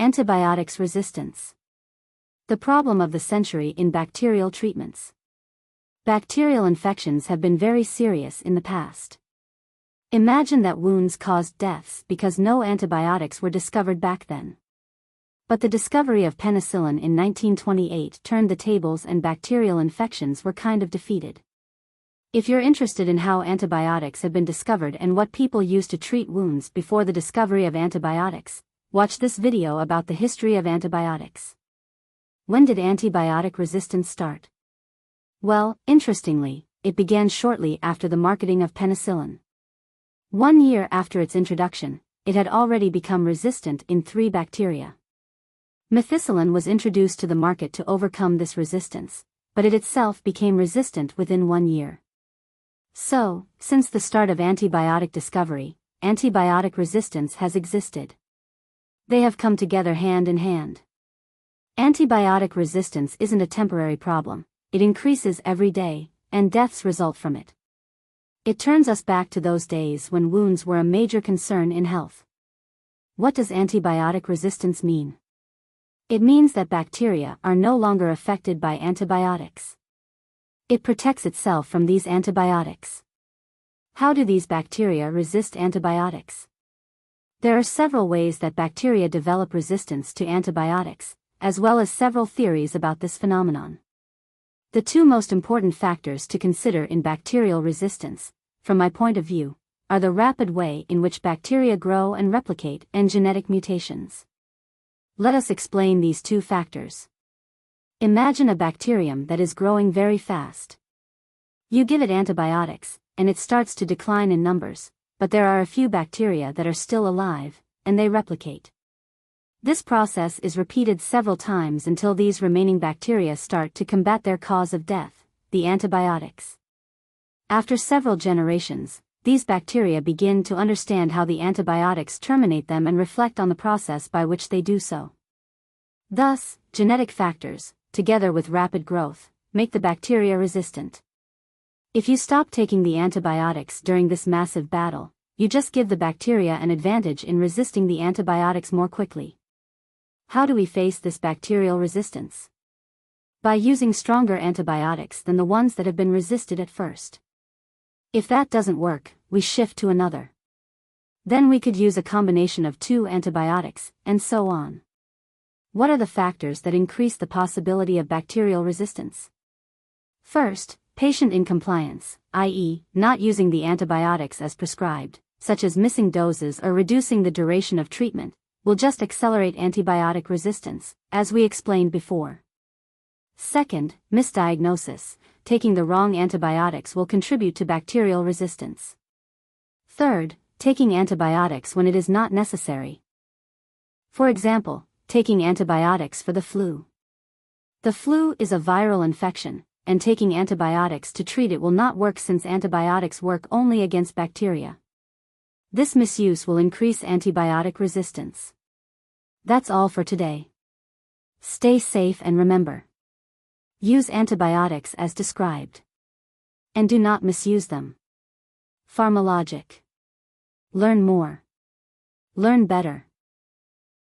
Antibiotics resistance. The problem of the century in bacterial treatments. Bacterial infections have been very serious in the past. Imagine that wounds caused deaths because no antibiotics were discovered back then. But the discovery of penicillin in 1928 turned the tables and bacterial infections were kind of defeated. If you're interested in how antibiotics have been discovered and what people used to treat wounds before the discovery of antibiotics, watch this video about the history of antibiotics. When did antibiotic resistance start? Well, interestingly, it began shortly after the marketing of penicillin. 1 year after its introduction, it had already become resistant in 3 bacteria. Methicillin was introduced to the market to overcome this resistance, but it itself became resistant within 1 year. So, since the start of antibiotic discovery, antibiotic resistance has existed. They have come together hand in hand. Antibiotic resistance isn't a temporary problem, it increases every day, and deaths result from it. It turns us back to those days when wounds were a major concern in health. What does antibiotic resistance mean? It means that bacteria are no longer affected by antibiotics. It protects itself from these antibiotics. How do these bacteria resist antibiotics? There are several ways that bacteria develop resistance to antibiotics, as well as several theories about this phenomenon. The 2 most important factors to consider in bacterial resistance, from my point of view, are the rapid way in which bacteria grow and replicate and genetic mutations. Let us explain these 2 factors. Imagine a bacterium that is growing very fast. You give it antibiotics, and it starts to decline in numbers, but there are a few bacteria that are still alive, and they replicate. This process is repeated several times until these remaining bacteria start to combat their cause of death, the antibiotics. After several generations, these bacteria begin to understand how the antibiotics terminate them and reflect on the process by which they do so. Thus, genetic factors, together with rapid growth, make the bacteria resistant. If you stop taking the antibiotics during this massive battle, you just give the bacteria an advantage in resisting the antibiotics more quickly. How do we face this bacterial resistance? By using stronger antibiotics than the ones that have been resisted at first. If that doesn't work, we shift to another. Then we could use a combination of 2 antibiotics, and so on. What are the factors that increase the possibility of bacterial resistance? First, patient incompliance, i.e., not using the antibiotics as prescribed, such as missing doses or reducing the duration of treatment, will just accelerate antibiotic resistance, as we explained before. Second, misdiagnosis, taking the wrong antibiotics will contribute to bacterial resistance. Third, taking antibiotics when it is not necessary. For example, taking antibiotics for the flu. The flu is a viral infection, and taking antibiotics to treat it will not work since antibiotics work only against bacteria. This misuse will increase antibiotic resistance. That's all for today. Stay safe and remember. Use antibiotics as described. And do not misuse them. Pharmalogic. Learn more. Learn better.